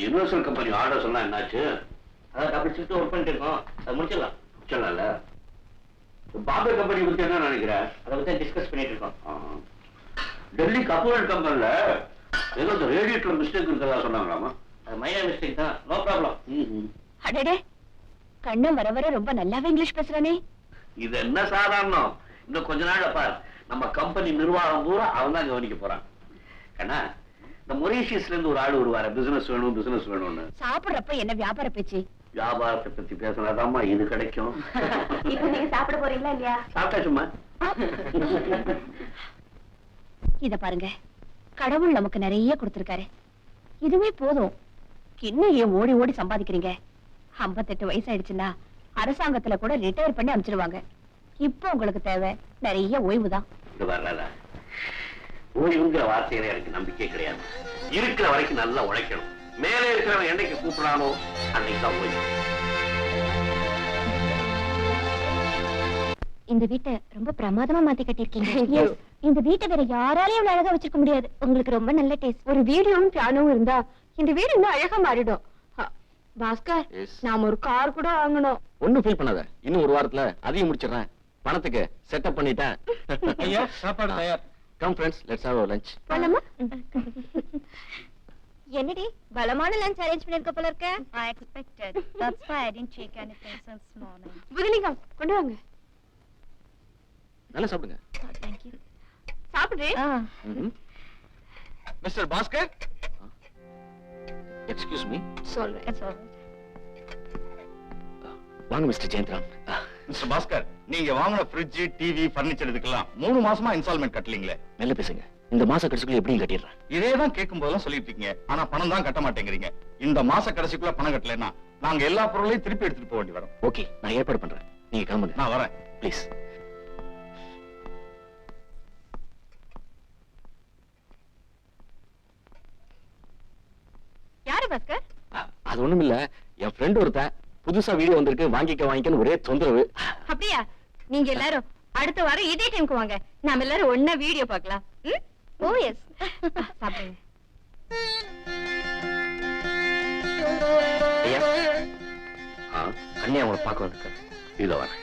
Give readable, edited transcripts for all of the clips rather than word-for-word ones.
Universal company order சொன்னா என்னாச்சு? அதான் டபுள் ஷிஃப்ட் ஒர்க் பண்ணிட்டு இருக்கோம், அது முடிச்சிடலாம். முடிச்சிடலாம்ல. பாம்பே கம்பெனி பத்தி என்ன நினைக்கிறேன்? அதை பத்தி டிஸ்கஸ் பண்ணிட்டு இருக்கோம். டெல்லி கப்பூரல் கம்பெனில ஏதோ இந்த ரேடியேட்டர் மிஸ்டேக் இருக்கிறதா சொன்னாங்களாமா? அது மைனர் மிஸ்டேக் தான், நோ ப்ராப்ளம். அடடே, கண்ணன் வர வர ரொம்ப நல்லாவே இங்கிலீஷ் பேசுறானே. இது என்ன சாதாரணம்? இன்னும் கொஞ்ச நாள் பார், நம்ம கம்பெனி நிர்வாகம் பூரா அவன் தான் கவனிக்க போறான். கண்ணா, இந்த மொரீஷியஸ்ல இருந்து ஒரு ஆள் வருவாரு, பிசினஸ் வேணும் பிசினஸ் வேணும்னு. சாப்பிடுறப்ப என்ன வியாபார பேச்சு? வியாபாரத்தை பத்தி பேசினாதாம்மா இது கிடைக்கும். இப்ப நீங்க சாப்பிட போறீங்களா இல்லையா? சாப்பிட்டாச்சுமா. இத பாருங்க, கடவுள் நமக்கு நிறைய கொடுத்திருக்காரு, இதுவே போதும். இன்னும் ஏன் ஓடி ஓடி சம்பாதிக்கிறீங்க? 58 வயசு ஆயிடுச்சுன்னா அரசாங்கத்துல கூட ரிட்டையர் பண்ணி அனுப்பிச்சிருவாங்க. இப்போ உங்களுக்கு தேவை நிறைய ஓய்வுதான். இது வரல, ஓய்வுங்கிற வார்த்தையில எனக்கு நம்பிக்கை கிடையாது. இருக்கிற வரைக்கும் நல்லா உழைக்கணும். மேலே இருக்கிறவன் என்னைக்கு கூப்பிடானோ அன்னைக்கு தான் ஓய்வு. இந்த வீட்டை ரொம்ப பிரமாதமா மாத்தி கட்டிருக்கீங்க. இந்த வீட்டை வேற யாராலையும் அழகா வச்சிருக்க முடியாது. உங்களுக்கு ரொம்ப நல்ல டேஸ்ட். ஒரு வீடியோவும் பியானோவும் இருந்தா இந்த வீடு இன்னும் அழகா மாறிடும். பாஸ்கர், நாம ஒரு கார் கூட வாங்கணும். ஒண்ணும் ஃபீல் பண்ணாத, இன்னும் ஒரு வாரத்துல அதையும் முடிச்சிடுறேன். பணத்துக்கு செட்டப் பண்ணிட்டேன். ஐயா, சாப்பாடு தயார். Come friends, let's have lunch. போலாமா? என்னடி பலமான லஞ்ச் அரேஞ்ச் பண்ணிருக்க போல இருக்க? I expected. That's why I didn't take anything since morning. புதலிங்கம், கொண்டு வாங்க. நல்லா சாப்பிடுங்க. Thank you. சாப்பிடு. Mister Bhaskar, excuse me. சொல்றேன். வாங்க மிஸ்டர் ஜெயந்த்ராம். மிஸ்டர் பாஸ்கர், நீங்க வாங்கின ஃப்ரிட்ஜ், டிவி, பர்னிச்சர் இதுக்கெல்லாம் 3 மாசமா இன்ஸ்டால்மெண்ட் கட்டலீங்களே. நல்ல பேசுங்க. இந்த மாச கடைசிக்குள்ள எப்படியும் கட்டிடுறேன். இதேதான் கேட்கும் போதெல்லாம் சொல்லிட்டு இருக்கீங்க, ஆனா பணம் தான் கட்ட மாட்டேங்கிறீங்க. இந்த மாச கடைசிக்குள்ள பணம் கட்டலைன்னா நாங்க எல்லா பொருளையும் திருப்பி எடுத்துட்டு போக வேண்டி வரும். ஓகே, நான் ஏற்பாடு பண்றேன். நீங்க கிளம்புங்க. நான் வரேன். ப்ளீஸ். யாரு பாஸ்கர்? அது ஒண்ணும் இல்ல, என் ஃப்ரெண்ட் ஒருத்தன் புதுசா வீடியோ வந்திருக்கு, வாங்கிக்கன்னு ஒரே தொந்தரவு. அப்படியா? நீங்க எல்லாரும் அடுத்த வாரம் இதே டைம்க்கு வாங்க, நாம எல்லாரும் ஒண்ணா வீடியோ பார்க்கலாம். ஓ எஸ். சாப்பிடுங்க. ஐயா, கண்ணியா உங்களை பார்க்க வந்திருக்க. இதோ வரேன்.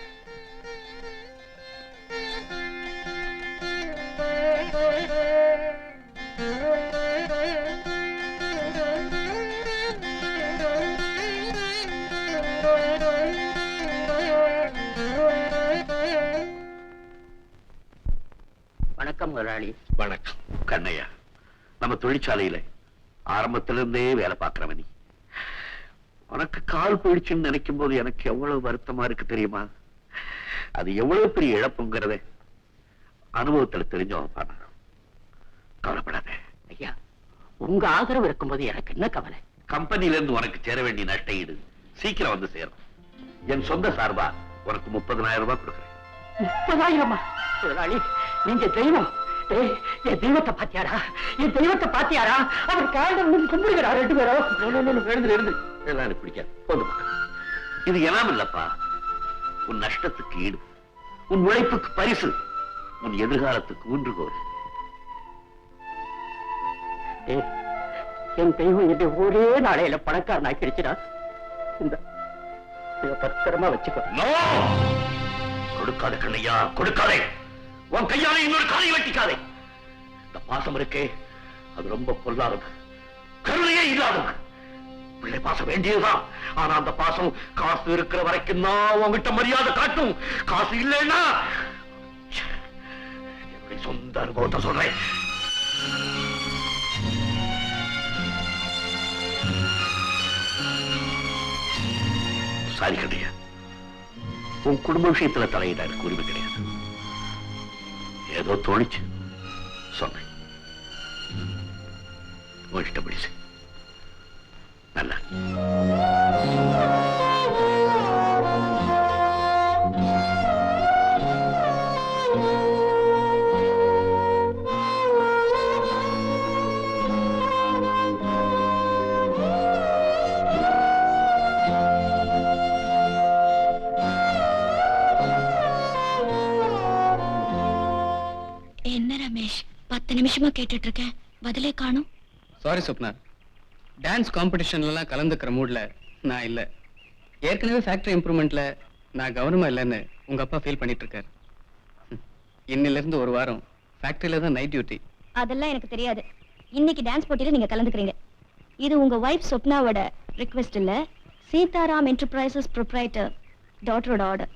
வணக்கம் முதலாளி. வணக்கம் கண்ணையா. நம்ம தொழிற்சாலையில ஆரம்பத்திலிருந்தே வேலை பார்க்கிறவன் நீ. உனக்கு கால் போயிடுச்சுன்னு நினைக்கும் போது எனக்கு எவ்வளவு வருத்தமா இருக்கு தெரியுமா? அது எவ்வளவு பெரிய இழப்புங்கிறத அனுபவத்துல தெரிஞ்சவன் பாரு. கவலைப்படாத ஐயா, உங்க ஆதரவு இருக்கும்போது எனக்கு என்ன கவலை? கம்பெனில இருந்து உனக்கு சேர வேண்டிய நஷ்ட ஈடு சீக்கிரம் வந்து சேரும். என் சொந்த சார்பா உனக்கு 30,000 ரூபாய் கொடுக்குறேன். 30,000? முதலாளி, நீங்க தெய்வம். என் தெய்வத்தை பாத்தியாரா? என் தெய்வத்தை பாத்தியாரா? அவர் காலம் கும்பிடுகிறார் 2 பேரும். எழுந்து எல்லாம் எனக்கு பிடிக்காது. போது இது எல்லாம் இல்லப்பா, உன் நஷ்டத்துக்கு ஈடு, உன் உழைப்புக்கு பரிசு, உன் எதிர்காலத்துக்கு ஊன்றுகோல். என் தெய்வம் என்னை ஒரே நாளையில பணக்காரன் ஆக்கிடுச்சுடா. இந்த பத்திரமா வச்சுக்கோ. கொடுக்காத கண்ணையா, கொடுக்காதே. உன் கையால இன்னொரு காலை வெட்டிக்காதே. இந்த பாசம் இருக்கே, அது ரொம்ப பொல்லாதது, கருணையே இல்லாதது. பிள்ளை பாசம் வேண்டியதுதான். ஆனா அந்த பாசம் காசு இருக்கிற வரைக்கும் தான் உங்ககிட்ட மரியாதை காட்டும். காசு இல்லைன்னா என்னுடைய சொந்த அனுபவத்தை சொல்றேன். சாரி கண்ணையா, உன் குடும்ப விஷயத்துல தலையிட எனக்கு உரிமை கிடையாது. ஏதோ தோணிச்சு சொன்னேன். இஷ்டப்படி நல்ல என்ன ரமேஷ், 10 நிமிஷமா கேட்டுட்டு இருக்கேன், பதிலே காணும். சாரி சுப்னா, டான்ஸ் காம்படிஷன்லாம் கலந்துக்கிற மூட்ல நான் இல்ல. ஏற்கனவே ஃபேக்டரி இம்ப்ரூவ்மெண்ட்ல நான் கவனமா இல்லைன்னு உங்க அப்பா ஃபீல் பண்ணிட்டு இருக்காரு. இன்னில இருந்து ஒரு வாரம் ஃபேக்டரியில தான் நைட் டியூட்டி. அதெல்லாம் எனக்கு தெரியாது. இன்னைக்கு டான்ஸ் போட்டியில நீங்க கலந்துக்கிறீங்க. இது உங்க வைஃப் சொப்னாவோட ரிக்வெஸ்ட் இல்ல, சீதாராம் என்டர்பிரைசஸ் ப்ரொப்ரைட்டர் டாட்டரோட ஆர்டர்.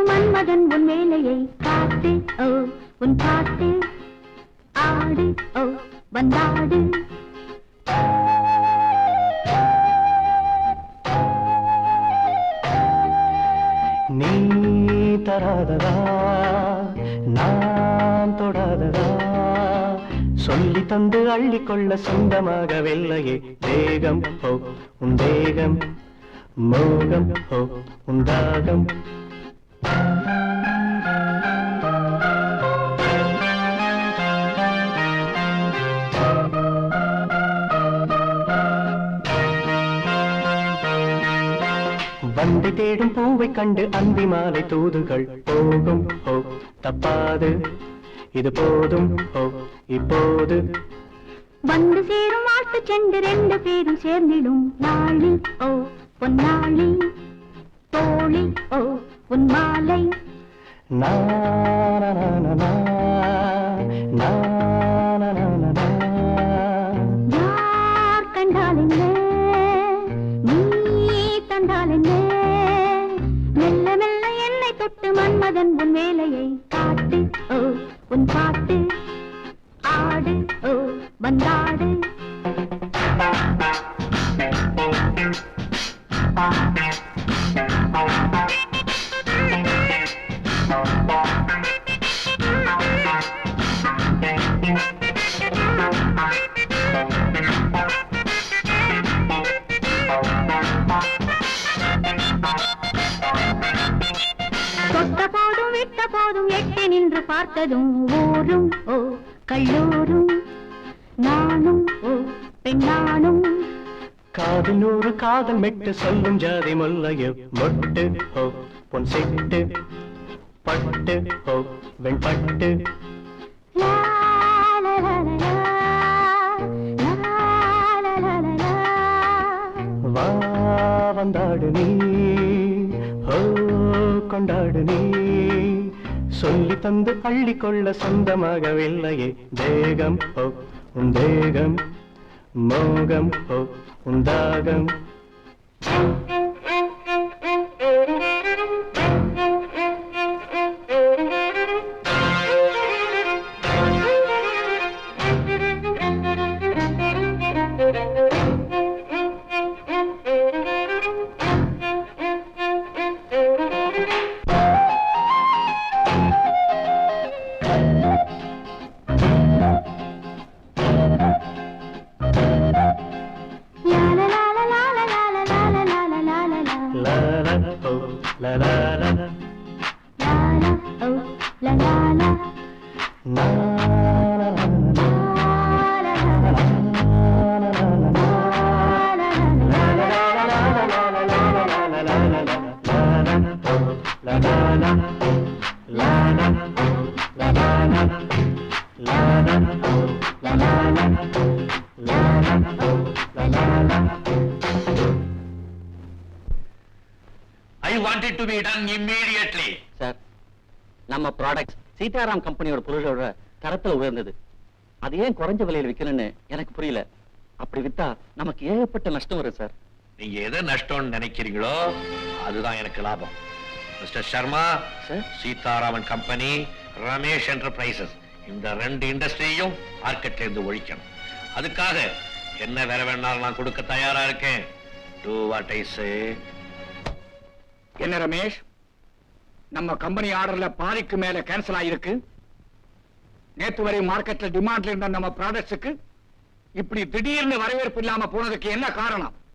மன்மதன் உன் வேலையை காட்டு, ஓ உன் பாட்டு ஆடு, ஓ வந்தாடு. நீ தராததா நான் தொடாததா, சொல்லி தந்து அள்ளிக்கொள்ள சொந்தமாக வெள்ளையே தேகம், ஓ உன் தேகம் மோகம், ஓ உன் தாகம். வந்தை தேடும் பூவை கண்டு அந்தி மாலை தூதுகள் போகும், ஓ தப்பாது இது போதும், ஓ இப்போது. வந்து சேரும் வாழ்த்து சென்று ரெண்டு பேரும் சேர்ந்திடும் நாளி, ஓ பொன்னாளி தோழி, ஓ உன் மாலை. யார் கண்டால் என்ன, நீ தந்தால் என்ன, மெல்ல மெல்ல என்னை தொட்டு மன்மதன் உன் வேலையை காட்டு, ஓ உன் பாட்டு ஆடு, ஓ வந்தாடு. தொட்ட போதும் விட்ட போதும் எட்டி நின்று பார்த்ததும் ஊரும், ஓ கல்லூரும் நானும், ஓ பெண்ணானும். காதில் நூறு காதல் மெட்டு சொல்லும் ஜாதி முல்லைய மொட்டு, ஓ பொன் செட்டு பட்டு, ஓ வெண்பட்டு. லா லா லா லா லா லா லா லா. வா வந்தாடு நீ, ஓ கொண்டாடு நீ, சொல்லி தந்து அள்ளிக்கொள்ள சொந்தமாக வெள்ளையே தேகம், ஓ உன் தேகம் மோகம், ஓ உன் தாகம். I want it to be done immediately. Sir, நம்ம ப்ராடக்ட்ஸ் சீதாராம் கம்பெனியோட பொருளோட தரத்துல உயர்ந்தது. அது ஏன் குறைஞ்ச விலையில் விற்கணும்னு எனக்கு புரியல. அப்படி வித்தா நமக்கு ஏகப்பட்ட நஷ்டம் வரும் சார். நீங்க எதை நஷ்டம்னு நினைக்கிறீங்களோ அதுதான் எனக்கு லாபம். Mister Sharma, Sitharaman company, Ramesh enterprises, இந்த ரெண்டு இண்டஸ்ட்ரியையும் மார்க்கெட்ல இருந்து ஒழிக்கணும். அதுக்காக என்ன வேற வேணாலும் நான் கொடுக்க தயாரா இருக்கேன். Do what I say. என்ன ரமேஷ், நம்ம கம்பெனி ஆர்டர்ல பாதிக்கு மேல கேன்சல் ஆயிருக்கு. நேத்து வரை மார்க்கெட்ல டிமாண்ட்ல இருந்த நம்ம ப்ராடக்ட்ஸுக்கு இப்படி திடீர்னு வரவேற்பு இல்லாம போனதுக்கு என்ன காரணம்?